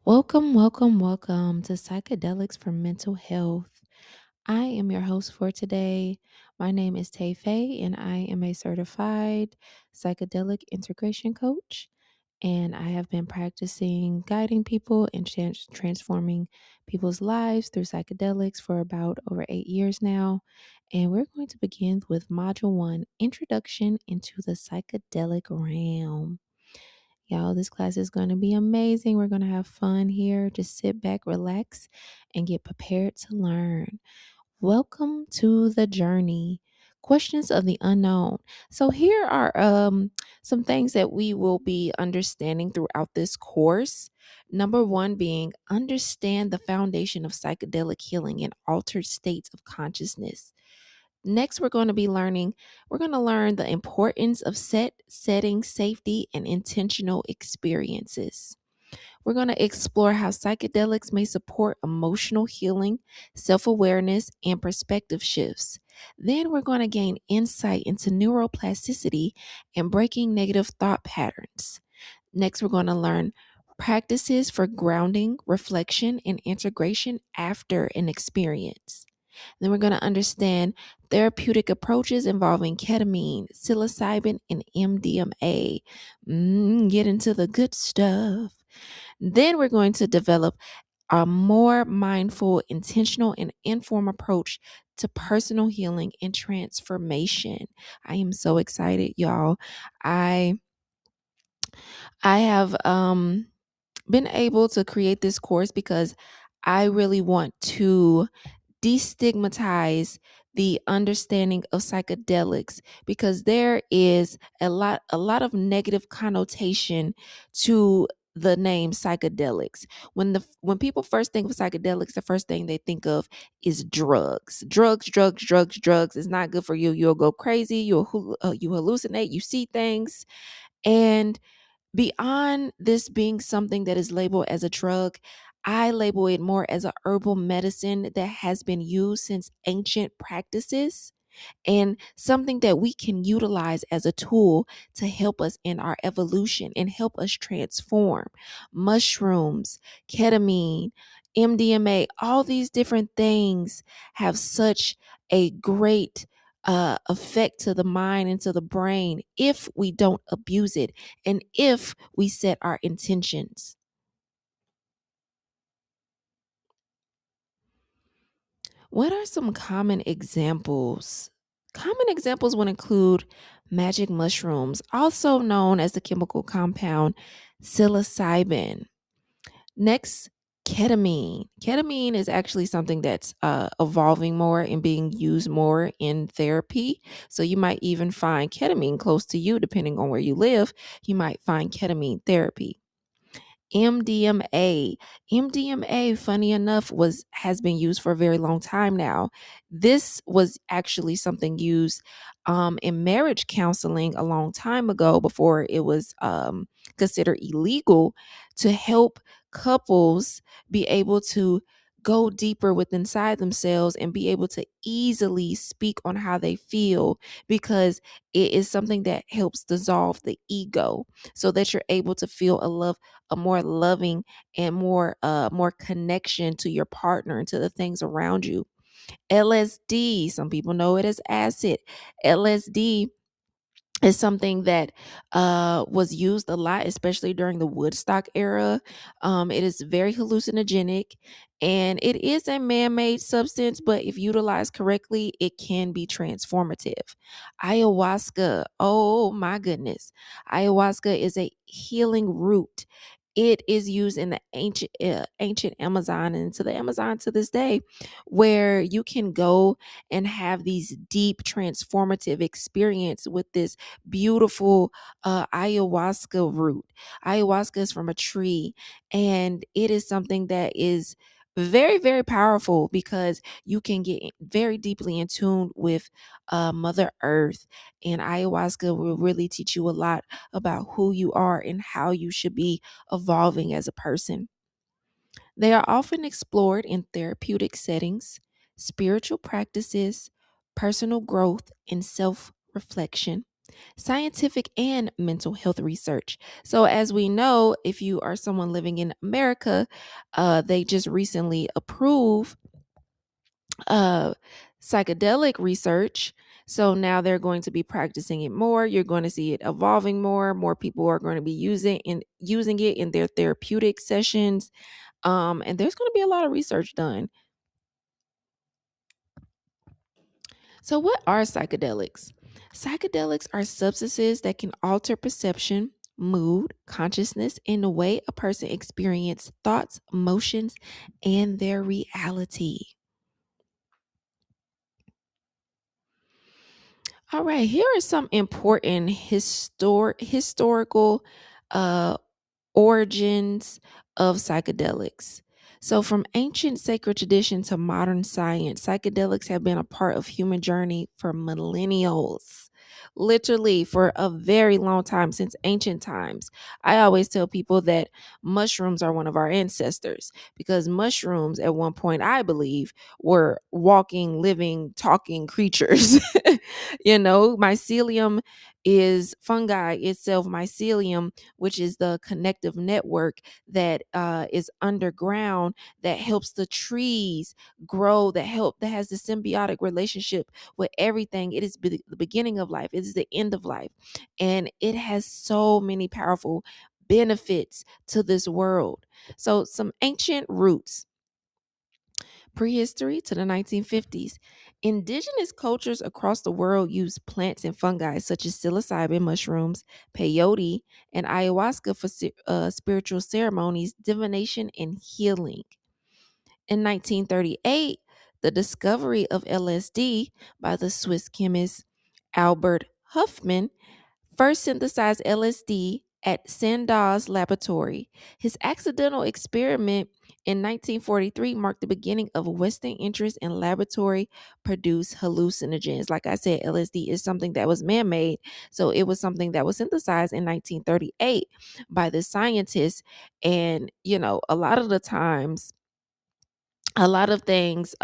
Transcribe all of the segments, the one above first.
Welcome, welcome, welcome to Psychedelics for Mental Health. I am your host for today. My name is Tay Faye, and I am a certified psychedelic integration coach. And I have been practicing guiding people and transforming people's lives through psychedelics for about over 8 years now. And we're going to begin with Module 1 Introduction into the Psychedelic Realm. Y'all, this class is going to be amazing. We're going to have fun here. Just sit back, relax, and get prepared to learn. Welcome to the journey. Questions of the unknown. So here are some things that we will be understanding throughout this course. Number one being understand the foundation of psychedelic healing in altered states of consciousness. Next, we're going to learn the importance of setting, safety, and intentional experiences. We're going to explore how psychedelics may support emotional healing, self awareness, and perspective shifts. Then, we're going to gain insight into neuroplasticity and breaking negative thought patterns. Next, we're going to learn practices for grounding, reflection, and integration after an experience. Then we're going to understand therapeutic approaches involving ketamine, psilocybin, and MDMA. Get into the good stuff. Then we're going to develop a more mindful, intentional, and informed approach to personal healing and transformation. I am so excited, y'all. I I have been able to create this course because I really want to destigmatize the understanding of psychedelics because there is a lot of negative connotation to the name psychedelics. When people first think of psychedelics, the first thing they think of is drugs. It's not good for you. You'll go crazy, you hallucinate, you see things. And beyond this being something that is labeled as a drug, I label it more as a herbal medicine that has been used since ancient practices and something that we can utilize as a tool to help us in our evolution and help us transform. Mushrooms, ketamine, MDMA, all these different things have such a great effect to the mind and to the brain if we don't abuse it and if we set our intentions. What are some common examples? Common examples would include magic mushrooms, also known as the chemical compound psilocybin. Next, ketamine. Ketamine is actually something that's evolving more and being used more in therapy. So you might even find ketamine close to you, depending on where you live. You might find ketamine therapy. MDMA. MDMA, funny enough, was has been used for a very long time now. This was actually something used in marriage counseling a long time ago before it was considered illegal to help couples be able to go deeper within inside themselves and be able to easily speak on how they feel because it is something that helps dissolve the ego so that you're able to feel a more loving and more connection to your partner and to the things around you. LSD, some people know it as acid. LSD is something that was used a lot, especially during the Woodstock era. It is very hallucinogenic and it is a man made substance, but if utilized correctly, it can be transformative. Ayahuasca, oh my goodness. Ayahuasca is a healing root. It is used in the ancient Amazon and to the Amazon to this day, where you can go and have these deep transformative experience with this beautiful ayahuasca root. Ayahuasca is from a tree, and it is something that is very, very powerful because you can get very deeply in tune with Mother Earth. And ayahuasca will really teach you a lot about who you are and how you should be evolving as a person. They are often explored in therapeutic settings, spiritual practices, personal growth, and self reflection. Scientific and mental health research. So, as we know, if you are someone living in America, they just recently approved uh, psychedelic research. So now they're going to be practicing it more. You're going to see it evolving more. More people are going to be using it in their therapeutic sessions. And there's going to be a lot of research done. So, what are psychedelics? Psychedelics are substances that can alter perception, mood, consciousness, and the way a person experiences thoughts, emotions, and their reality. All right, here are some important historical uh, origins of psychedelics. So, from ancient sacred tradition to modern science, psychedelics have been a part of human journey for millennials. Literally, for a very long time, since ancient times. I always tell people that mushrooms are one of our ancestors because mushrooms, at one point, I believe, were walking, living, talking creatures. Mycelium is fungi itself, mycelium, which is the connective network that is underground, that helps the trees grow, that has the symbiotic relationship with everything. It is the beginning of life, it is the end of life, and it has so many powerful benefits to this world. So some ancient roots: prehistory to the 1950s. Indigenous cultures across the world used plants and fungi such as psilocybin mushrooms, peyote, and ayahuasca for spiritual ceremonies, divination, and healing. In 1938, the discovery of LSD by the Swiss chemist Albert Hofmann first synthesized LSD at Sandow's laboratory. His accidental experiment in 1943 marked the beginning of a Western interest in laboratory produced hallucinogens. Like I said, LSD is something that was man made. So it was something that was synthesized in 1938 by the scientists. And, a lot of the times, a lot of things,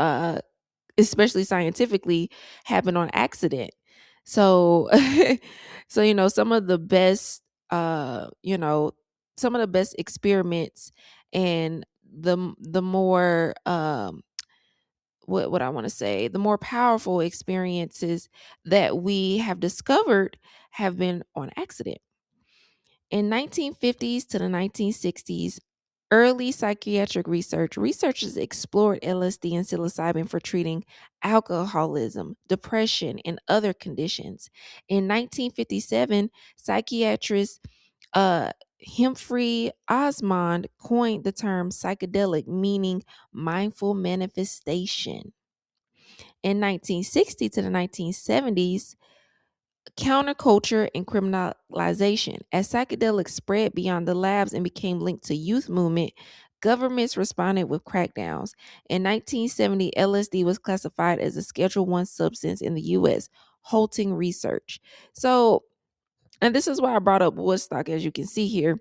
especially scientifically, happen on accident. So some of the best some of the best experiments, and the more what I want to say, the more powerful experiences that we have discovered have been on accident. In 1950s to the 1960s, early psychiatric researchers explored LSD and psilocybin for treating alcoholism, depression, and other conditions. In 1957, psychiatrist uh, Humphrey Osmond coined the term psychedelic, meaning mindful manifestation. In 1960 to the 1970s, counterculture and criminalization. As psychedelics spread beyond the labs and became linked to youth movement, governments responded with crackdowns. In 1970, LSD was classified as a Schedule 1 substance in the US, halting research. So, and this is why I brought up Woodstock, as you can see here.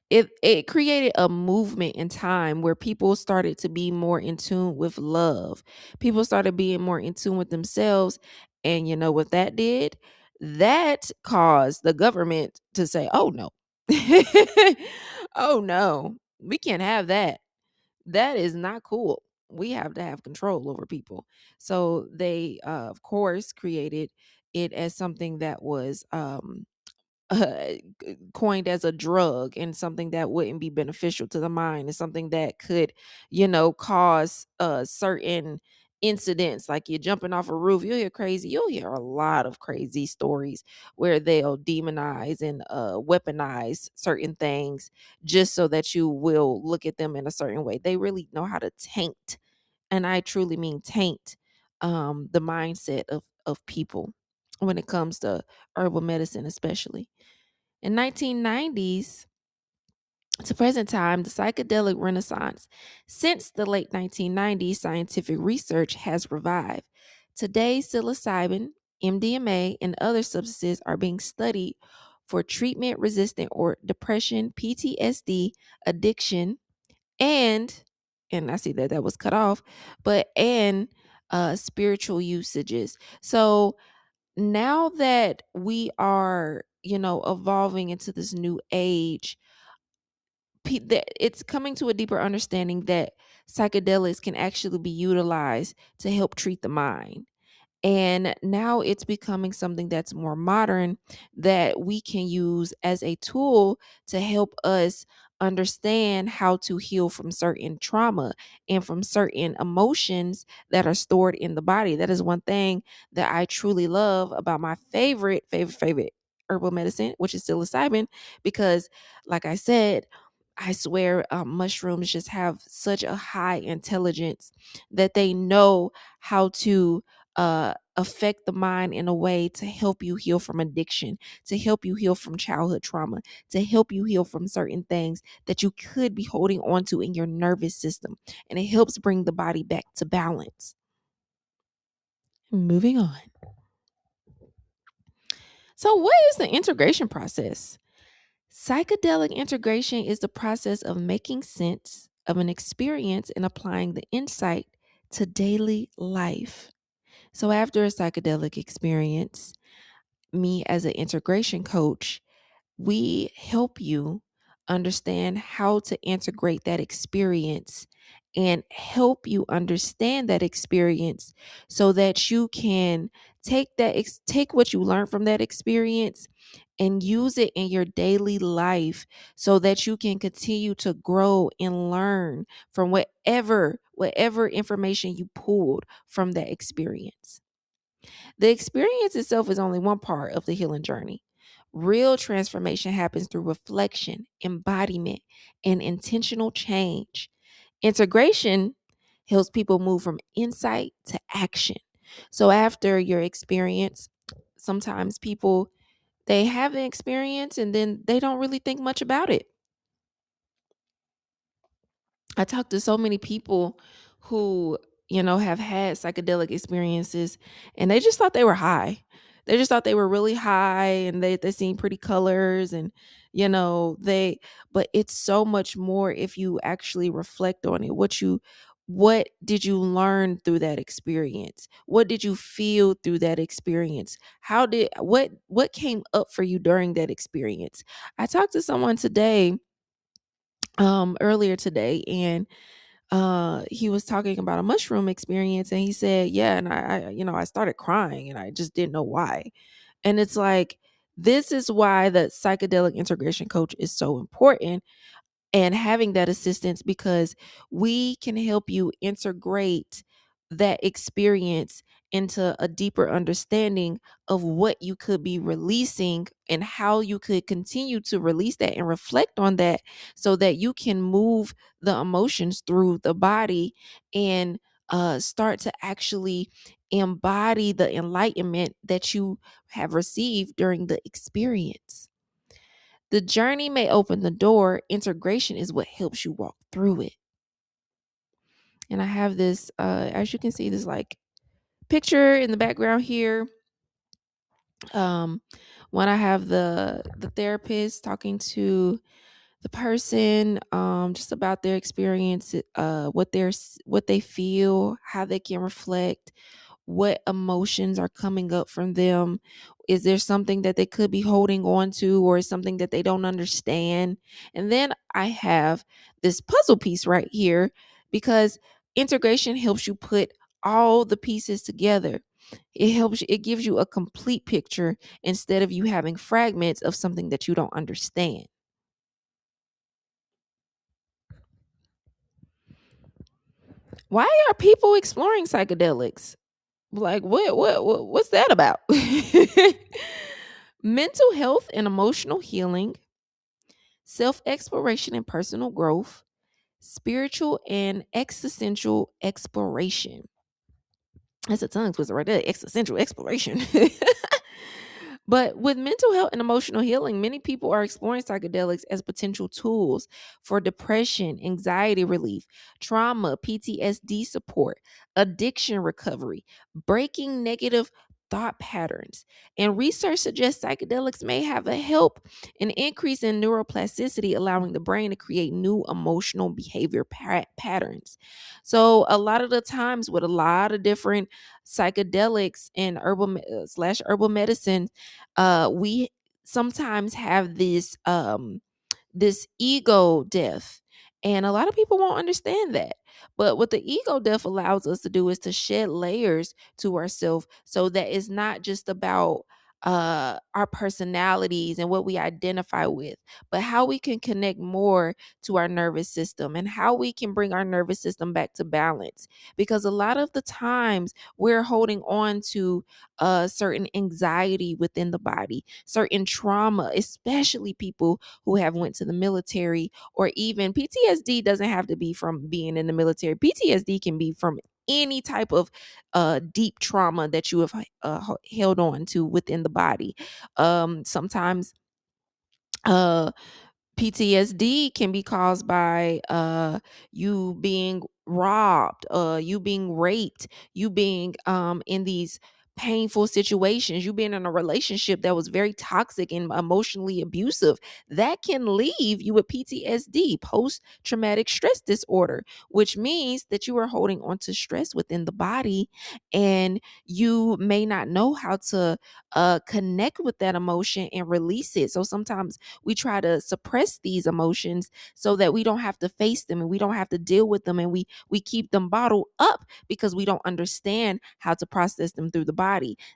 It created a movement in time where people started to be more in tune with love. People started being more in tune with themselves. And you know what that did? That caused the government to say, oh no. Oh no, we can't have that. That is not cool. We have to have control over people. So they, of course, created it as something that was uh, coined as a drug, and something that wouldn't be beneficial to the mind, and something that could, cause certain incidents. Like you're jumping off a roof, you'll hear a lot of crazy stories where they'll demonize and weaponize certain things just so that you will look at them in a certain way. They really know how to taint, and I truly mean taint, the mindset of people when it comes to herbal medicine, especially. In 1990s to present time, the psychedelic renaissance. Since the late 1990s, scientific research has revived. Today, psilocybin, MDMA, and other substances are being studied for treatment resistant or depression, PTSD, addiction, and I see that that was cut off, but and spiritual usages. So now that we are, evolving into this new age, that it's coming to a deeper understanding that psychedelics can actually be utilized to help treat the mind. And now it's becoming something that's more modern that we can use as a tool to help us understand how to heal from certain trauma and from certain emotions that are stored in the body. That is one thing that I truly love about my favorite herbal medicine, which is psilocybin, because, like I said, I swear, mushrooms just have such a high intelligence that they know how to affect the mind in a way to help you heal from addiction, to help you heal from childhood trauma, to help you heal from certain things that you could be holding on to in your nervous system. And it helps bring the body back to balance. Moving on. So, what is the integration process? Psychedelic integration is the process of making sense of an experience and applying the insight to daily life. So, after a psychedelic experience, me as an integration coach, we help you understand how to integrate that experience and help you understand that experience so that you can take what you learned from that experience and use it in your daily life so that you can continue to grow and learn from whatever information you pulled from that experience. The experience itself is only one part of the healing journey. Real transformation happens through reflection, embodiment, and intentional change. Integration helps people move from insight to action. So after your experience, sometimes people, they have an experience and then they don't really think much about it. I talked to so many people who, have had psychedelic experiences and they just thought they were high. They just thought they were really high and they seen pretty colors and, but it's so much more if you actually reflect on it. What did you learn through that experience? What did you feel through that experience? What came up for you during that experience? I talked to someone today, earlier today, and he was talking about a mushroom experience and he said, yeah, and I started crying and I just didn't know why. And it's like, this is why the psychedelic integration coach is so important, and having that assistance, because we can help you integrate that experience into a deeper understanding of what you could be releasing and how you could continue to release that and reflect on that so that you can move the emotions through the body and start to actually embody the enlightenment that you have received during the experience. The journey may open the door, integration is what helps you walk through it. And I have this, as you can see, this like picture in the background here. Um, when I have the therapist talking to the person, just about their experience, what they feel, how they can reflect, what emotions are coming up from them. Is there something that they could be holding on to, or is something that they don't understand? And then I have this puzzle piece right here, because integration helps you put all the pieces together. It gives you a complete picture instead of you having fragments of something that you don't understand. Why are people exploring psychedelics? Like what's that about? Mental health and emotional healing, self-exploration and personal growth, spiritual and existential exploration. That's a tongue twister right there. Existential exploration. But with mental health and emotional healing, many people are exploring psychedelics as potential tools for depression, anxiety relief, trauma, PTSD support, addiction recovery, breaking negative thought patterns. And research suggests psychedelics may have a help an increase in neuroplasticity, allowing the brain to create new emotional behavior patterns. So a lot of the times with a lot of different psychedelics and slash herbal medicine, we sometimes have this ego death. And a lot of people won't understand that. But what the ego death allows us to do is to shed layers to ourselves so that it's not just about our personalities and what we identify with, but how we can connect more to our nervous system and how we can bring our nervous system back to balance. Because a lot of the times we're holding on to certain anxiety within the body, certain trauma, especially people who have went to the military, or even PTSD doesn't have to be from being in the military. PTSD can be from any type of deep trauma that you have held on to within the body. Sometimes uh PTSD can be caused by you being robbed, you being raped, you being in these painful situations, you being in a relationship that was very toxic and emotionally abusive. That can leave you with PTSD, post traumatic stress disorder, which means that you are holding on to stress within the body and you may not know how to connect with that emotion and release it. So sometimes we try to suppress these emotions so that we don't have to face them and we don't have to deal with them, and we keep them bottled up because we don't understand how to process them through the body.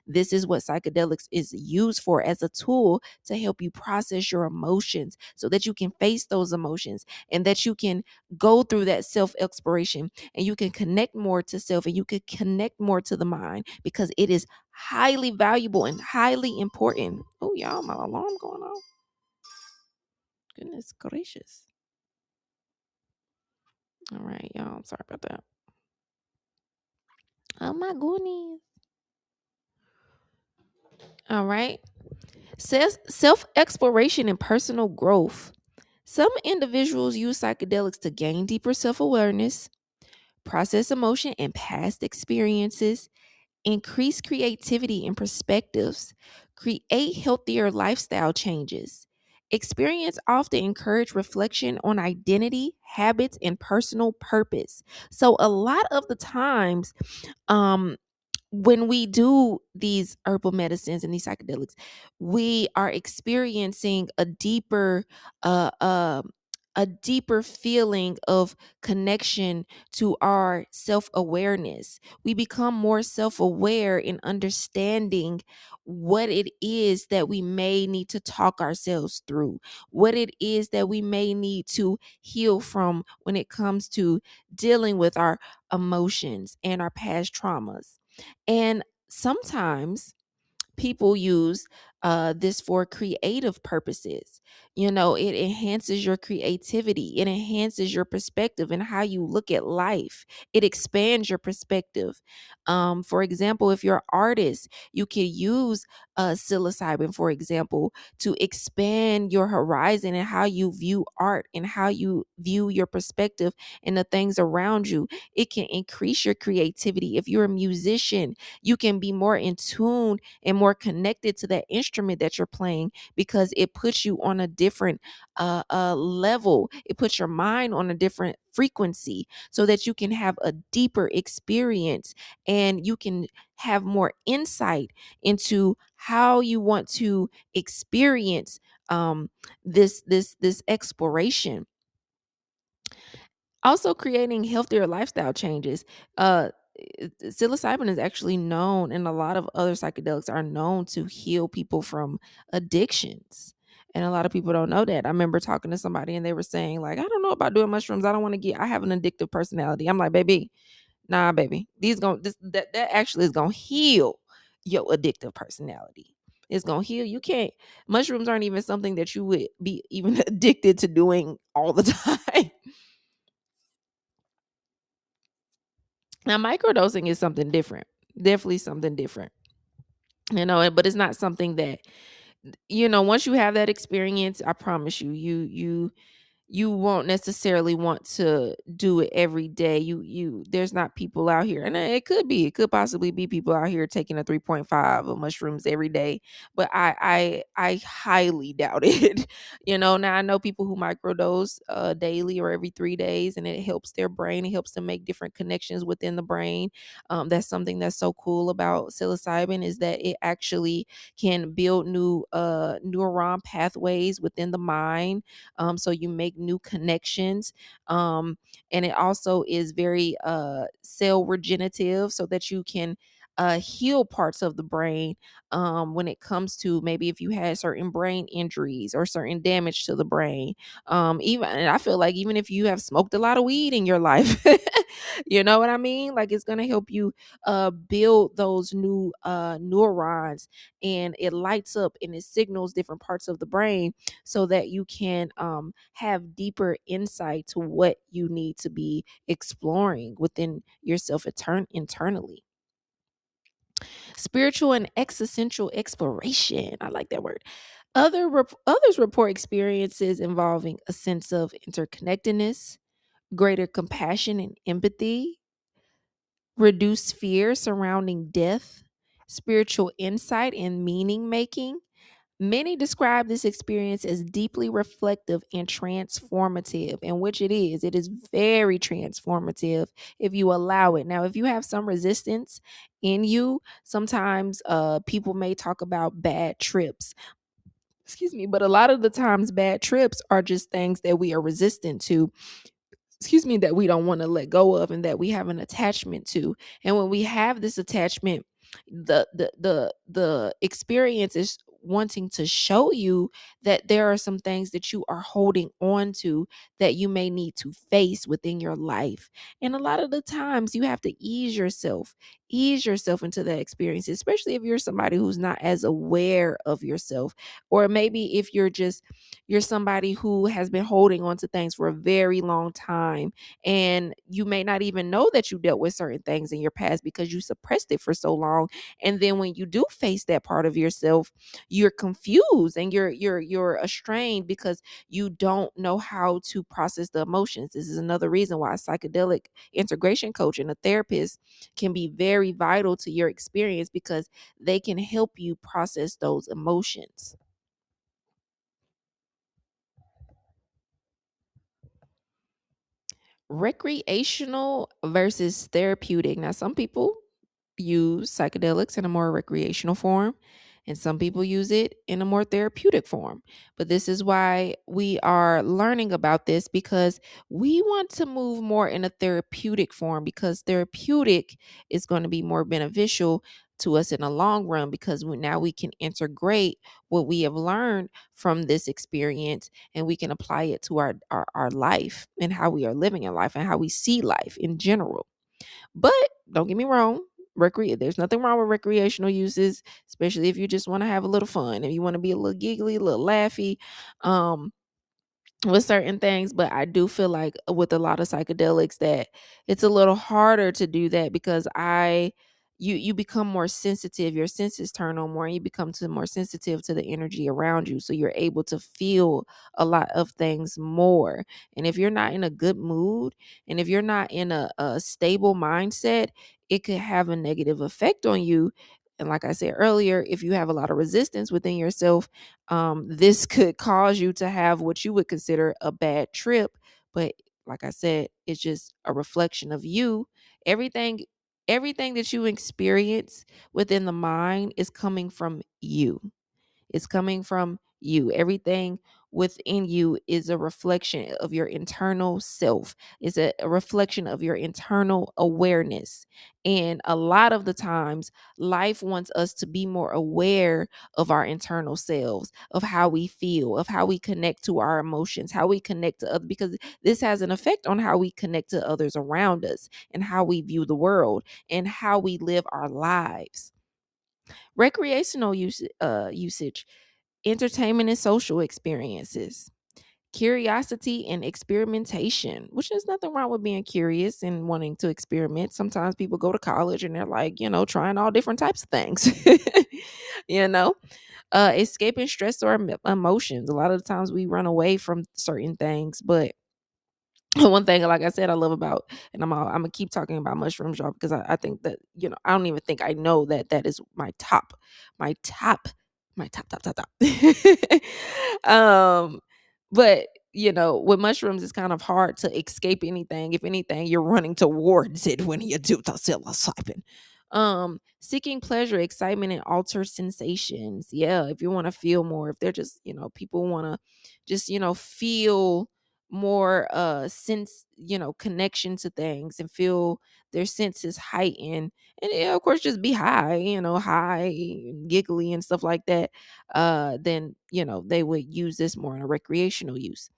This is what psychedelics is used for, as a tool to help you process your emotions so that you can face those emotions and that you can go through that self exploration and you can connect more to self and you can connect more to the mind, because it is highly valuable and highly important. Oh, y'all, my alarm going off. Goodness gracious. All right, y'all. I'm sorry about that. Oh my goodness. All right. Self exploration and personal growth. Some individuals use psychedelics to gain deeper self awareness, process emotion and past experiences, increase creativity and perspectives, create healthier lifestyle changes. Experience often encourage reflection on identity, habits, and personal purpose. So a lot of the times, um, when we do these herbal medicines and these psychedelics, we are experiencing uh, uh, a deeper feeling of connection to our self-awareness. We become more self-aware in understanding what it is that we may need to talk ourselves through, what it is that we may need to heal from when it comes to dealing with our emotions and our past traumas. And sometimes people use this for creative purposes. You know, it enhances your creativity, it enhances your perspective and how you look at life, it expands your perspective. For example, if you're an artist, you can use psilocybin, for example, to expand your horizon and how you view art and how you view your perspective and the things around you. It can increase your creativity. If you're a musician, you can be more in tune and more connected to that instrument that you're playing, because it puts you on a different level. It puts your mind on a different frequency so that you can have a deeper experience and you can have more insight into how you want to experience this exploration. Also, creating healthier lifestyle changes. Psilocybin is actually known, and a lot of other psychedelics are known to heal people from addictions. And a lot of people don't know that. I remember talking to somebody and they were saying, like, I don't know about doing mushrooms. I don't want to I have an addictive personality. I'm like, baby, nah, baby. That actually is gonna heal your addictive personality. It's gonna heal. You can't, mushrooms aren't even something that you would be even addicted to doing all the time. Now, microdosing is something different. Definitely something different. You know, but it's not something that, once you have that experience, I promise you, you won't necessarily want to do it every day. There's not people out here, and it could possibly be people out here taking a 3.5 of mushrooms every day, but I highly doubt it. Now I know people who microdose daily or every 3 days, and it helps their brain. It helps them make different connections within the brain. That's something that's so cool about psilocybin, is that it actually can build new neuron pathways within the mind, so you make new connections. And it also is very cell regenerative, so that you can heal parts of the brain, when it comes to maybe if you had certain brain injuries or certain damage to the brain. Even, and I feel like even if you have smoked a lot of weed in your life, you know what I mean? Like, it's going to help you build those new neurons, and it lights up and it signals different parts of the brain, so that you can have deeper insight to what you need to be exploring within yourself internally. Spiritual and existential exploration. I like that word. Others report experiences involving a sense of interconnectedness, greater compassion and empathy, reduced fear surrounding death, spiritual insight and meaning making. Many describe this experience as deeply reflective and transformative, in which it is. It is very transformative if you allow it. Now, if you have some resistance in you, sometimes people may talk about bad trips. Excuse me, but a lot of the times, bad trips are just things that we are resistant to, that we don't want to let go of, and that we have an attachment to. And when we have this attachment, the experience is wanting to show you that there are some things that you are holding on to, that you may need to face within your life. And a lot of the times you have to ease yourself into that experience, especially if you're somebody who's not as aware of yourself, or maybe if you're somebody who has been holding on to things for a very long time, and you may not even know that you dealt with certain things in your past because you suppressed it for so long. And then when you do face that part of yourself, you're confused and you're strained because you don't know how to process the emotions. This is another reason why a psychedelic integration coach and a therapist can be very vital to your experience, because they can help you process those emotions. Recreational versus therapeutic. Now, some people use psychedelics in a more recreational form, and some people use it in a more therapeutic form. But this is why we are learning about this, because we want to move more in a therapeutic form, because therapeutic is going to be more beneficial to us in the long run, because now we can integrate what we have learned from this experience, and we can apply it to our life, and how we are living in life, and how we see life in general. But don't get me wrong, there's nothing wrong with recreational uses, especially if you just want to have a little fun, if you want to be a little giggly, a little laughy. Um, with certain things. But I do feel like with a lot of psychedelics that it's a little harder to do that, because you become more sensitive, your senses turn on more, and you become more sensitive to the energy around you, so you're able to feel a lot of things more. And if you're not in a good mood, and if you're not in a stable mindset, it could have a negative effect on you. And like I said earlier, if you have a lot of resistance within yourself, this could cause you to have what you would consider a bad trip. But like I said, it's just a reflection of you. Everything, everything that you experience within the mind is coming from you. It's coming from you. Everything within you is a reflection of your internal self. It's a reflection of your internal awareness. And a lot of the times, life wants us to be more aware of our internal selves, of how we feel, of how we connect to our emotions, how we connect to others, because this has an effect on how we connect to others around us, and how we view the world, and how we live our lives. Recreational usage, entertainment and social experiences, curiosity and experimentation, which is nothing wrong with being curious and wanting to experiment. Sometimes people go to college and they're like, trying all different types of things, you know. Escaping stress or emotions. A lot of the times we run away from certain things, but one thing, like I said, I love about, and I'm gonna keep talking about mushrooms, y'all, because I think that, I don't even think I know that that is my top, top. um, but with mushrooms, it's kind of hard to escape anything. If anything, you're running towards it when you do the psilocybin. Seeking pleasure, excitement, and altered sensations. Yeah, if you want to feel more, if they're just, people want to just, feel more sense, connection to things and feel their senses heightened, and yeah, of course just be high, high and giggly and stuff like that, then they would use this more in a recreational use.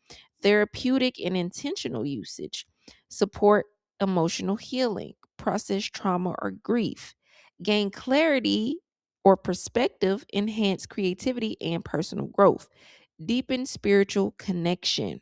Therapeutic and intentional usage. Support emotional healing, process trauma or grief, gain clarity or perspective, enhance creativity and personal growth, deepen spiritual connection.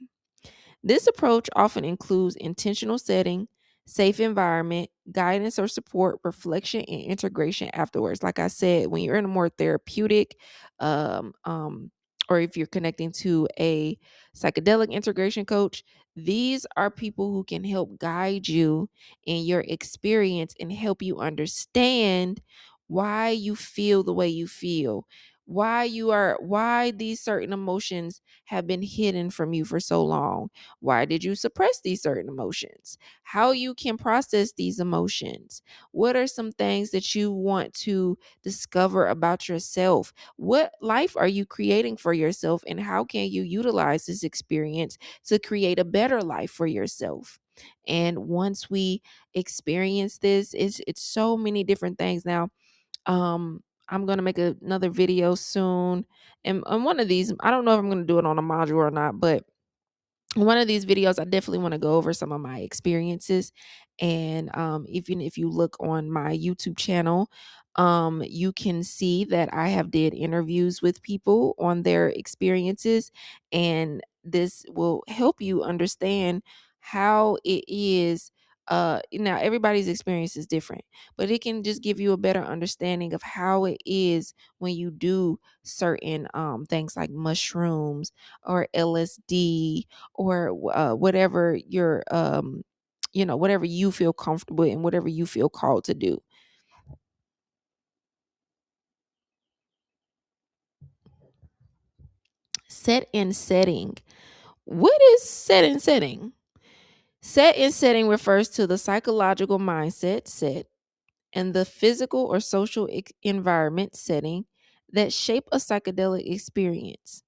This approach often includes intentional setting, safe environment, guidance or support, reflection, and integration afterwards. Like I said, when you're in a more therapeutic, um, um, or if you're connecting to a psychedelic integration coach, these are people who can help guide you in your experience and help you understand why you feel the way you feel, why these certain emotions have been hidden from you for so long. Why did you suppress these certain emotions? How you can process these emotions? What are some things that you want to discover about yourself? What life are you creating for yourself? And how can you utilize this experience to create a better life for yourself? And once we experience this, it's so many different things. Now, I'm gonna make another video soon, and on one of these, I don't know if I'm gonna do it on a module or not, but one of these videos I definitely want to go over some of my experiences. And even if you look on my YouTube channel, you can see that I have did interviews with people on their experiences, and this will help you understand how it is. Now everybody's experience is different, but it can just give you a better understanding of how it is when you do certain things like mushrooms or LSD, or whatever your whatever you feel comfortable and whatever you feel called to do. Set and setting. What is set and setting? Set and setting refers to the psychological mindset set and the physical or social environment setting that shape a psychedelic experience.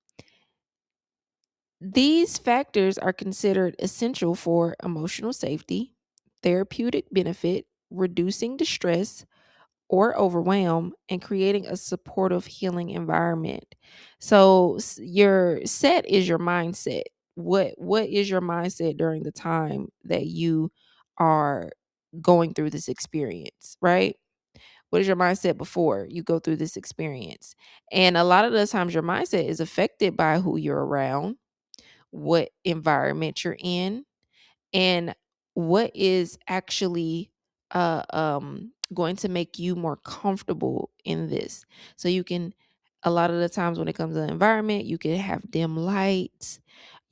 These factors are considered essential for emotional safety, therapeutic benefit, reducing distress or overwhelm, and creating a supportive healing environment. So your set is your mindset. What is your mindset during the time that you are going through this experience, right? What is your mindset before you go through this experience? And a lot of the times your mindset is affected by who you're around, what environment you're in, and what is actually going to make you more comfortable in this. So you can, a lot of the times when it comes to the environment, you can have dim lights,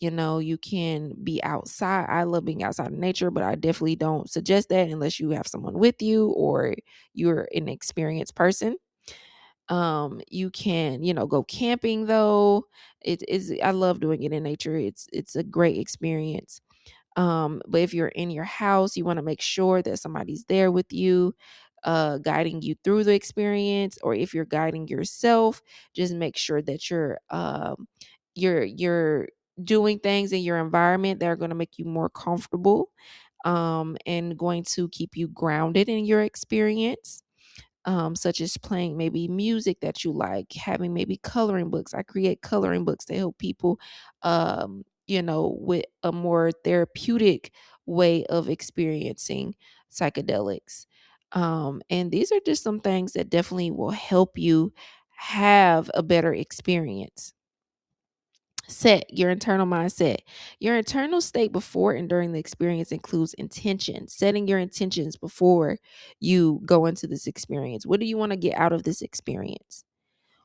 you can be outside. I love being outside in nature, but I definitely don't suggest that unless you have someone with you or you're an experienced person. You can, go camping though. It is, I love doing it in nature. It's a great experience. But if you're in your house, you want to make sure that somebody's there with you, guiding you through the experience. Or if you're guiding yourself, just make sure that you're doing things in your environment that are going to make you more comfortable, and going to keep you grounded in your experience, such as playing maybe music that you like, having maybe coloring books. I create coloring books to help people, with a more therapeutic way of experiencing psychedelics. And these are just some things that definitely will help you have a better experience. Set your internal mindset. Your internal state before and during the experience includes intention, setting your intentions before you go into this experience. What do you want to get out of this experience?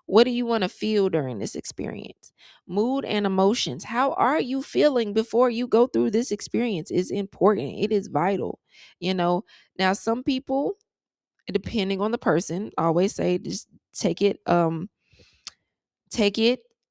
What do you want to feel during this experience? Mood and emotions. How are you feeling before you go through this experience is important. It is vital. You know, now some people, depending on the person, I always say just take it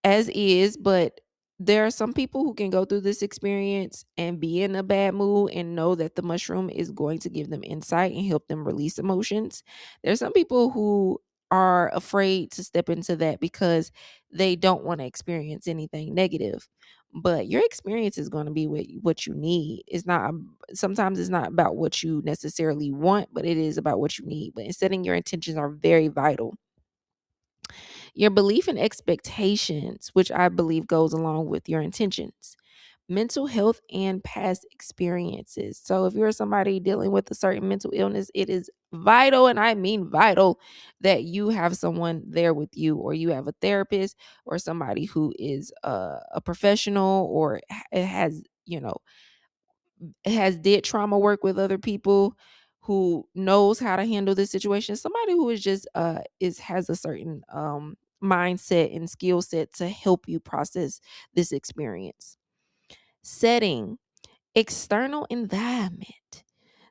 as is, but there are some people who can go through this experience and be in a bad mood and know that the mushroom is going to give them insight and help them release emotions. There's some people who are afraid to step into that because they don't want to experience anything negative. But your experience is going to be what you need. It's not sometimes it's not about what you necessarily want, but it is about what you need. But setting your intentions are very vital. Your belief and expectations, which I believe goes along with your intentions, mental health and past experiences. So, if you're somebody dealing with a certain mental illness, it is vital, and I mean vital, that you have someone there with you, or you have a therapist, or somebody who is a professional, or has, has did trauma work with other people, who knows how to handle this situation, somebody who is just is has a certain mindset and skill set to help you process this experience. Setting, external environment.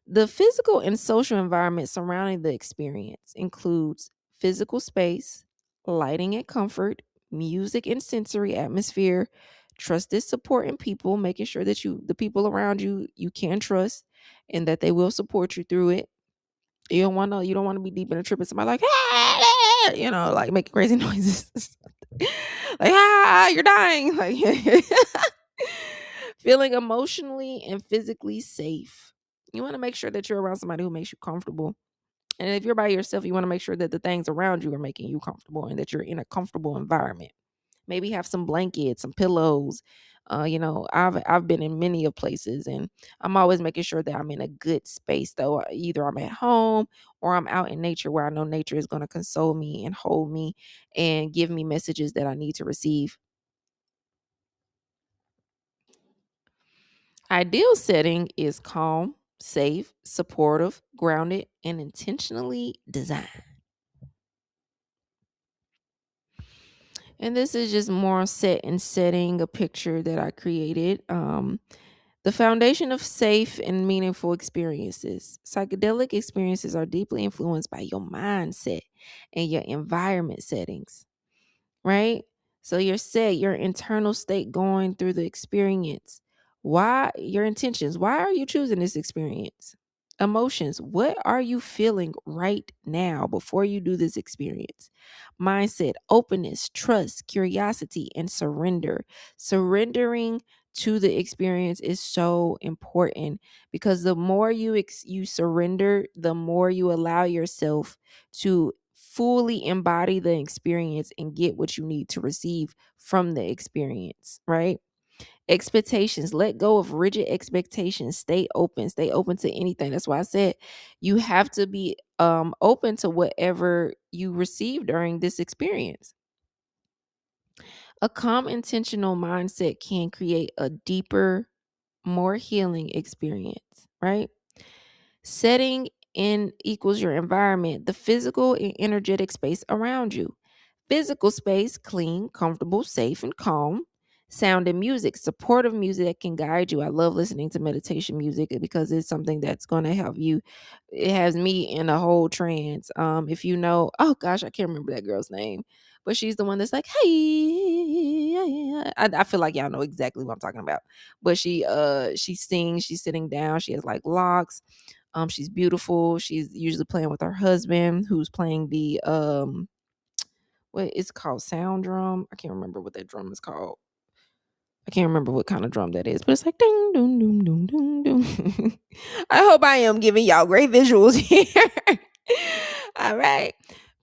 The physical and social environment surrounding the experience includes physical space, lighting and comfort, music and sensory atmosphere, trusted support and people, making sure that the people around you, you can trust and that they will support you through it. You don't want to be deep in a trip and somebody like, "Ah," like making crazy noises. Like, you're dying. Like, feeling emotionally and physically safe. You want to make sure that you're around somebody who makes you comfortable. And if you're by yourself, you want to make sure that the things around you are making you comfortable and that you're in a comfortable environment. Maybe have some blankets, some pillows. I've been in many of places, and I'm always making sure that I'm in a good space. Though either I'm at home or I'm out in nature, where I know nature is going to console me and hold me and give me messages that I need to receive. Ideal setting is calm, safe, supportive, grounded, and intentionally designed. And this is just more set and setting a picture that I created. The foundation of safe and meaningful experiences. Psychedelic experiences are deeply influenced by your mindset and your environment settings, right? So your internal state going through the experience. Why your intentions? Why are you choosing this experience? Emotions. What are you feeling right now before you do this experience? Mindset, openness, trust, curiosity, and surrender. Surrendering to the experience is so important, because the more you surrender, the more you allow yourself to fully embody the experience and get what you need to receive from the experience, right? Expectations, let go of rigid expectations. Stay open to anything. That's why I said you have to be open to whatever you receive during this experience. A calm, intentional mindset can create a deeper, more healing experience, right? Setting in equals your environment, the physical and energetic space around you. Physical space, clean, comfortable, safe, and calm. Sound and music, supportive music that can guide you. I love listening to meditation music because it's something that's going to help you. It has me in a whole trance. If you know, oh gosh, I can't remember that girl's name, but she's the one that's like, hey, I feel like y'all know exactly what I'm talking about. But she sings. She's sitting down. She has like locks. She's beautiful. She's usually playing with her husband, who's playing the what it's called, sound drum. I can't remember what that drum is called. I can't remember what kind of drum that is, but it's like ding doom doom doom doom doom. I hope I am giving y'all great visuals here. All right.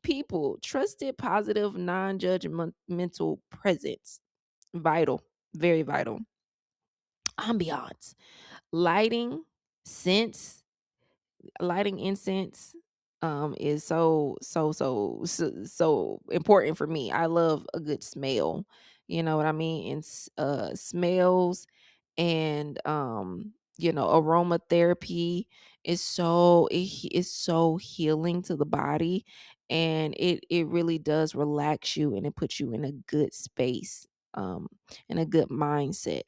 People, trusted, positive, non-judgmental presence. Vital, very vital. Ambiance, lighting, scents, lighting incense is so important for me. I love a good smell. You know what I mean? And smells and aromatherapy is so healing to the body. and it really does relax you, and it puts you in a good space, um in a good mindset.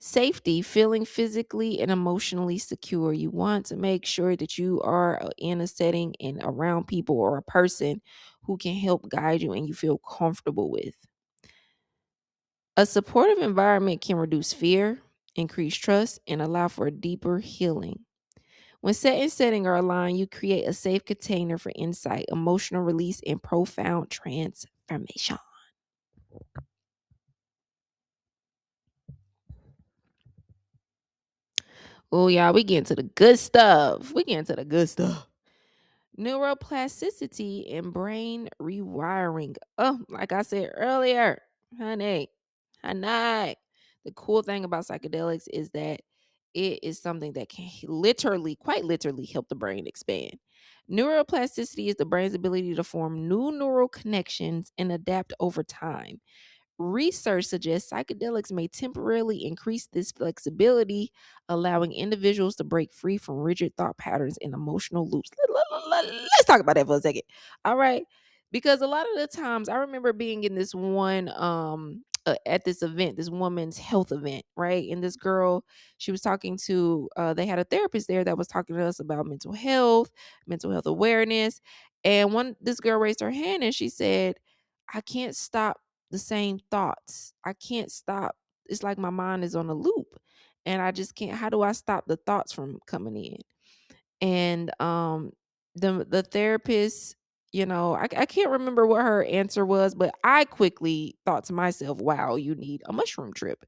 Safety, feeling physically and emotionally secure. You want to make sure that you are in a setting and around people or a person who can help guide you and you feel comfortable with. A supportive environment can reduce fear, increase trust, and allow for deeper healing. When set and setting are aligned, you create a safe container for insight, emotional release, and profound transformation. Oh, y'all, we getting to the good stuff. We getting to the good stuff. Neuroplasticity and brain rewiring. Oh, like I said earlier, honey, honey. The cool thing about psychedelics is that it is something that can literally, quite literally, help the brain expand. Neuroplasticity is the brain's ability to form new neural connections and adapt over time. Research suggests psychedelics may temporarily increase this flexibility, allowing individuals to break free from rigid thought patterns and emotional loops. Let's talk about that for a second. All right. Because a lot of the times I remember being in this one at this event, this woman's health event, right? And this girl, she was talking to they had a therapist there that was talking to us about mental health awareness. And one this girl raised her hand and she said, I can't stop the same thoughts. I can't stop. It's like my mind is on a loop and I just can't. How do I stop the thoughts from coming in? And the therapist, I can't remember what her answer was, but I quickly thought to myself, wow, you need a mushroom trip.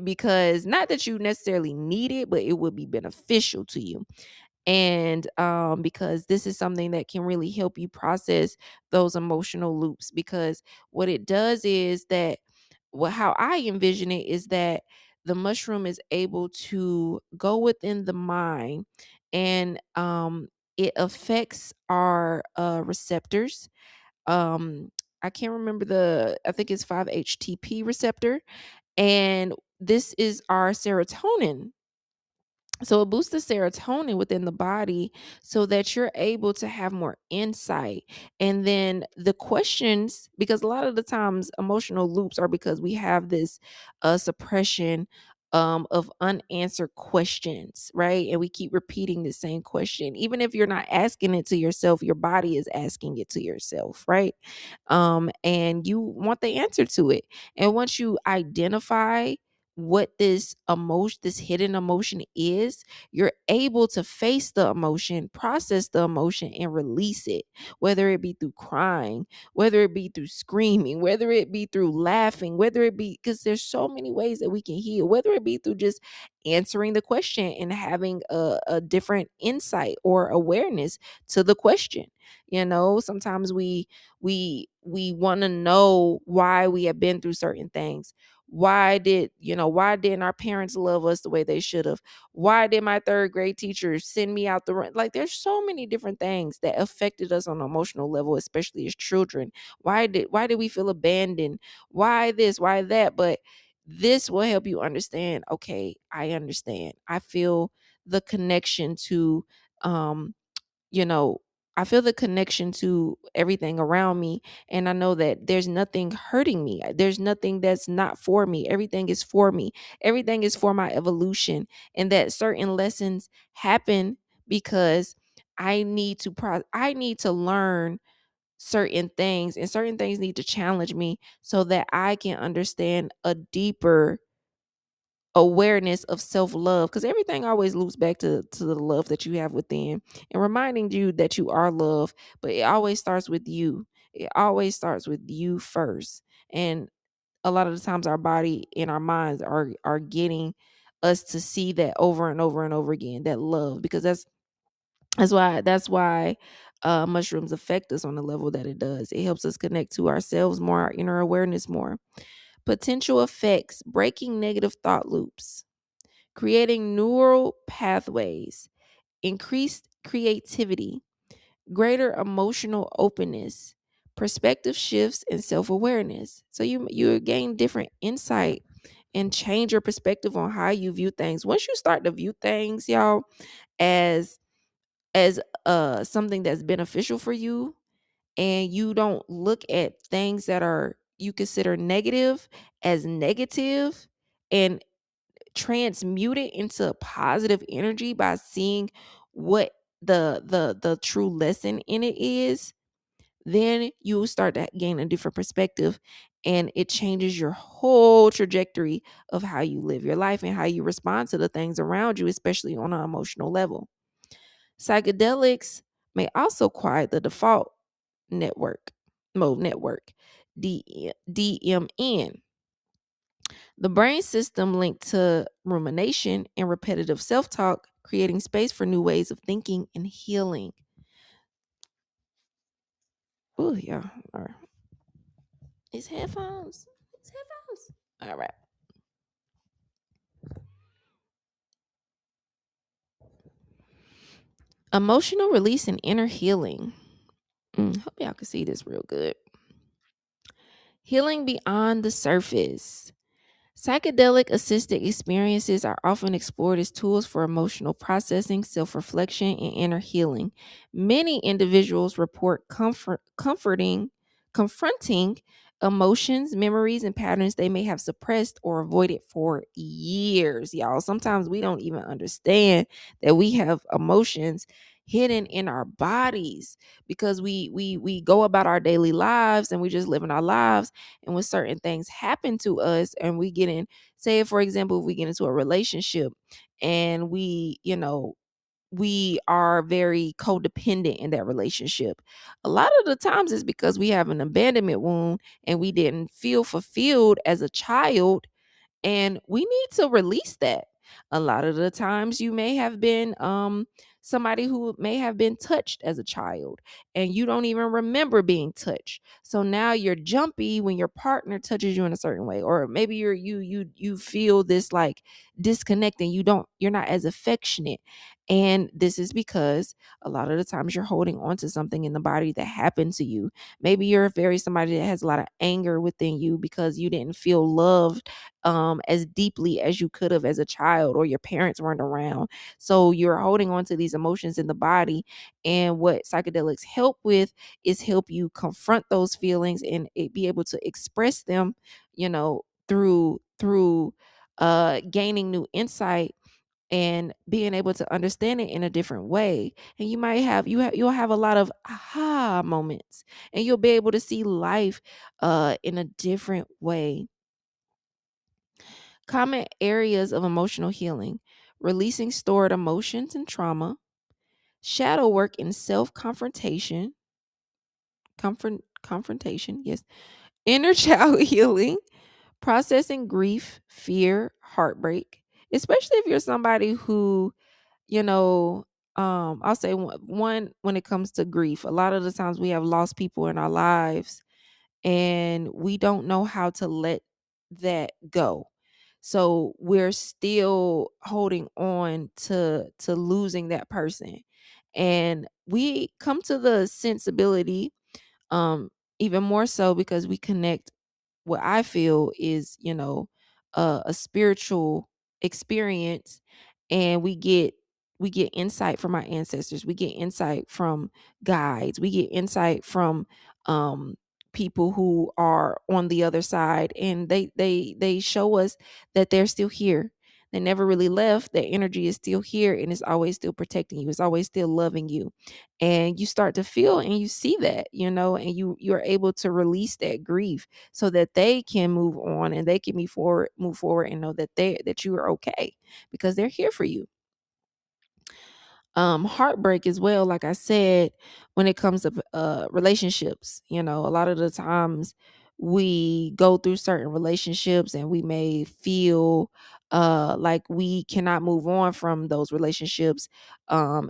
Because not that you necessarily need it, but it would be beneficial to you. And because this is something that can really help you process those emotional loops, because what it does is that, well, how I envision it is that the mushroom is able to go within the mind, and it affects our receptors. um I can't remember I think it's 5-HTP receptor, and this is our serotonin. So it boosts the serotonin within the body so that you're able to have more insight. And then the questions, because a lot of the times emotional loops are because we have this suppression of unanswered questions, right? And we keep repeating the same question. Even if you're not asking it to yourself, your body is asking it to yourself, right? And you want the answer to it. And once you identify what this hidden emotion is, you're able to face the emotion, process the emotion, and release it, whether it be through crying, whether it be through screaming, whether it be through laughing, whether it be, because there's so many ways that we can heal, whether it be through just answering the question and having a different insight or awareness to the question. Sometimes we want to know why we have been through certain things. Why didn't our parents love us the way they should have? Why did my third grade teacher send me out the run? Like, there's so many different things that affected us on an emotional level, especially as children. Why did we feel abandoned? Why this? Why that? But this will help you understand. Okay, I understand. I feel the connection to um you know, I feel the connection to everything around me. And I know that there's nothing hurting me. There's nothing that's not for me. Everything is for me. Everything is for my evolution. And that certain lessons happen because I need to learn certain things, and certain things need to challenge me so that I can understand a deeper awareness of self-love, because everything always loops back to the love that you have within, and reminding you that you are loved. But it always starts with you. It always starts with you first. And a lot of the times our body and our minds are getting us to see that over and over and over again, that love, because that's why mushrooms affect us on the level that it does. It helps us connect to ourselves more, our inner awareness more. Potential effects: breaking negative thought loops, creating neural pathways, increased creativity, greater emotional openness, perspective shifts, and self-awareness. So you gain different insight and change your perspective on how you view things. Once you start to view things, y'all, as as something that's beneficial for you, and you don't look at things that are you consider negative as negative, and transmute it into positive energy by seeing what the true lesson in it is, then you will start to gain a different perspective, and it changes your whole trajectory of how you live your life and how you respond to the things around you, especially on an emotional level. Psychedelics may also quiet the default network mode network, DMN, the brain system linked to rumination and repetitive self-talk, creating space for new ways of thinking and healing. Oh yeah. All right. It's headphones. It's headphones. All right. Emotional release and inner healing. Hope y'all can see this real good. Healing beyond the surface. Psychedelic assisted experiences are often explored as tools for emotional processing, self reflection, and inner healing. Many individuals report confronting emotions, memories, and patterns they may have suppressed or avoided for years. Y'all, sometimes we don't even understand that we have emotions hidden in our bodies because we go about our daily lives and we just living our lives, and when certain things happen to us and we get in, say for example, if we get into a relationship and we are very codependent in that relationship, a lot of the times it's because we have an abandonment wound and we didn't feel fulfilled as a child, and we need to release that. A lot of the times you may have been somebody who may have been touched as a child and you don't even remember being touched, so now you're jumpy when your partner touches you in a certain way, or maybe you feel this like disconnect and you're not as affectionate, and this is because a lot of the times you're holding on to something in the body that happened to you. Maybe you're very somebody that has a lot of anger within you because you didn't feel loved as deeply as you could have as a child, or your parents weren't around. So you're holding on to these emotions in the body. And what psychedelics help with is help you confront those feelings and be able to express them, through gaining new insight and being able to understand it in a different way. And you might have you'll have a lot of aha moments, and you'll be able to see life in a different way. Common areas of emotional healing: releasing stored emotions and trauma, shadow work and self-confrontation, confrontation, yes, inner child healing, processing grief, fear, heartbreak, especially if you're somebody who, you know, I'll say one when it comes to grief, a lot of the times we have lost people in our lives and we don't know how to let that go. So we're still holding on to losing that person. And we come to the sensibility even more so because we connect what I feel is, a spiritual experience, and we get insight from our ancestors. We get insight from guides. We get insight from um people who are on the other side, and they show us that they're still here. They never really left. Their energy is still here and it's always still protecting you. It's always still loving you. And you start to feel and you see that, and you're able to release that grief so that they can move on and they can move forward and know that you are okay because they're here for you. Heartbreak as well, like I said, when it comes to relationships, a lot of the times we go through certain relationships and we may feel like we cannot move on from those relationships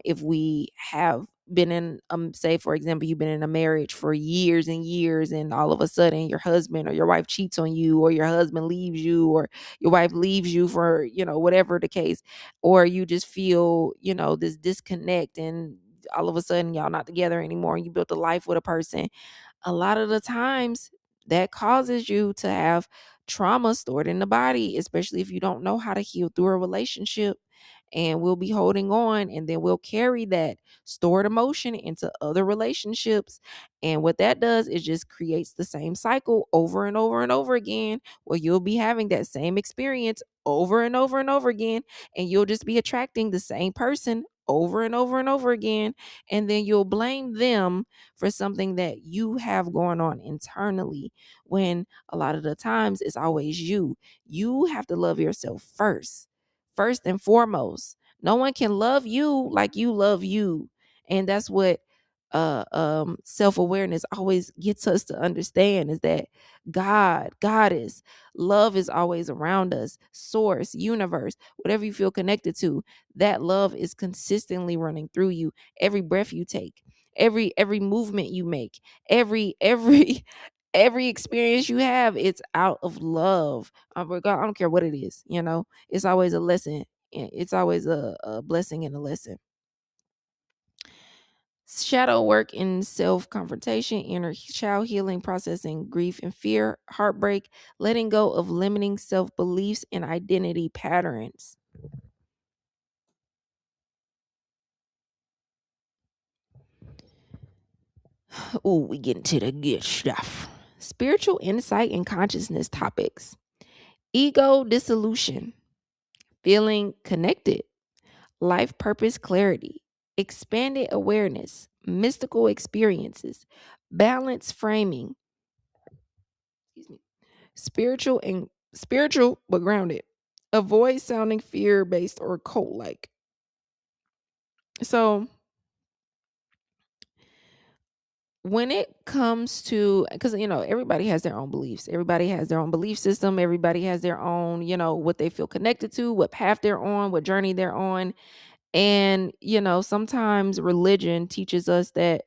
if we have been in say for example you've been in a marriage for years and years, and all of a sudden your husband or your wife cheats on you, or your husband leaves you, or your wife leaves you for whatever the case, or you just feel this disconnect, and all of a sudden y'all not together anymore and you built a life with a person. A lot of the times that causes you to have trauma stored in the body, especially if you don't know how to heal through a relationship. and we'll be holding on, and then we'll carry that stored emotion into other relationships. And what that does is just creates the same cycle over and over and over again, where you'll be having that same experience over and over and over again, and you'll just be attracting the same person over and over and over again. And then you'll blame them for something that you have going on internally, when a lot of the times it's always you. You have to love yourself first and foremost. No one can love you like you love you. And that's what self-awareness always gets us to understand, is that God, Goddess, love is always around us. Source, universe, whatever you feel connected to, that love is consistently running through you. Every breath you take, every movement you make, every every experience you have, it's out of love. I don't care what it is, it's always a lesson. It's always a blessing and a lesson. Shadow work in self confrontation, inner child healing, processing grief and fear, heartbreak, letting go of limiting self beliefs and identity patterns. Oh, we get into the good stuff. Spiritual insight and consciousness topics. Ego dissolution, feeling connected, life purpose clarity, expanded awareness, mystical experiences, balance framing, excuse me, spiritual but grounded. Avoid sounding fear based or cult like. So when it comes to, because everybody has their own beliefs, everybody has their own belief system, everybody has their own, what they feel connected to, what path they're on, what journey they're on. And sometimes religion teaches us that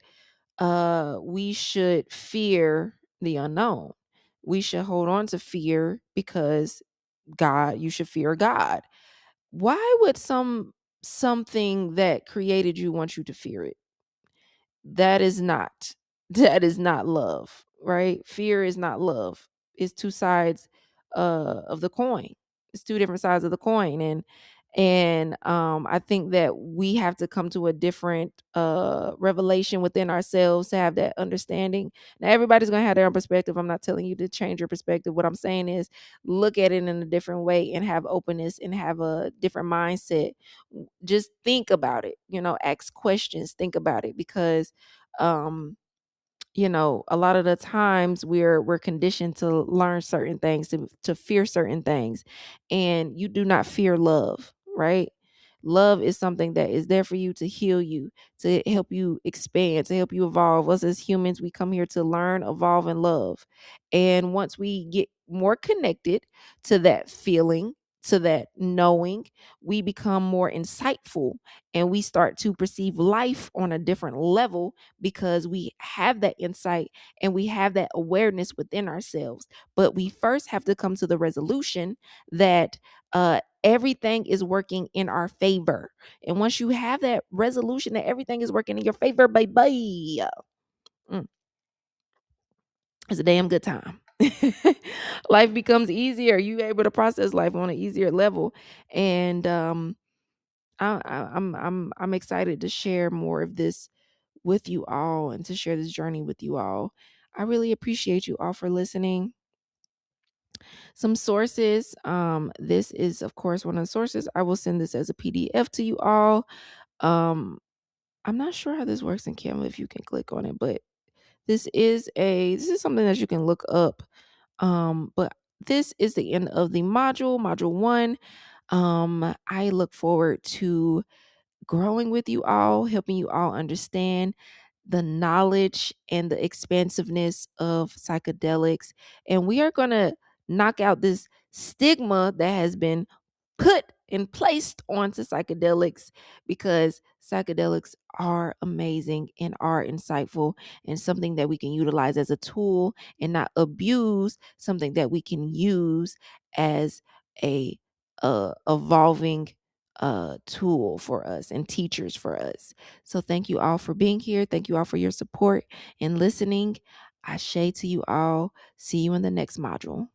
we should fear the unknown. We should hold on to fear because you should fear God. Why would something that created you want you to fear it? That is not love, right? Fear is not love. It's two sides of the coin. It's two different sides of the coin. And I think that we have to come to a different revelation within ourselves to have that understanding. Now everybody's going to have their own perspective. I'm not telling you to change your perspective. What I'm saying is look at it in a different way and have openness and have a different mindset. Just think about it, ask questions, think about it, because um a lot of the times we're conditioned to learn certain things, to fear certain things, and you do not fear love, right? Love is something that is there for you, to heal you, to help you expand, to help you evolve. Us as humans, we come here to learn, evolve, and love. And once we get more connected to that feeling, to that knowing, we become more insightful, and we start to perceive life on a different level, because we have that insight and we have that awareness within ourselves. But we first have to come to the resolution that everything is working in our favor. And once you have that resolution that everything is working in your favor, baby, it's a damn good time. Life becomes easier. You able to process life on an easier level. And I'm excited to share more of this with you all, and to share this journey with you all. I really appreciate you all for listening. Some sources. This is, of course, one of the sources. I will send this as a PDF to you all. I'm not sure how this works in Canva, if you can click on it, but this is something that you can look up. But this is the end of the module 1. I look forward to growing with you all, helping you all understand the knowledge and the expansiveness of psychedelics. And we are going to knock out this stigma that has been put and placed onto psychedelics, because psychedelics are amazing and are insightful, and something that we can utilize as a tool and not abuse, something that we can use as a evolving tool for us and teachers for us. So thank you all for being here. Thank you all for your support and listening. Ashe to you all. See you in the next module.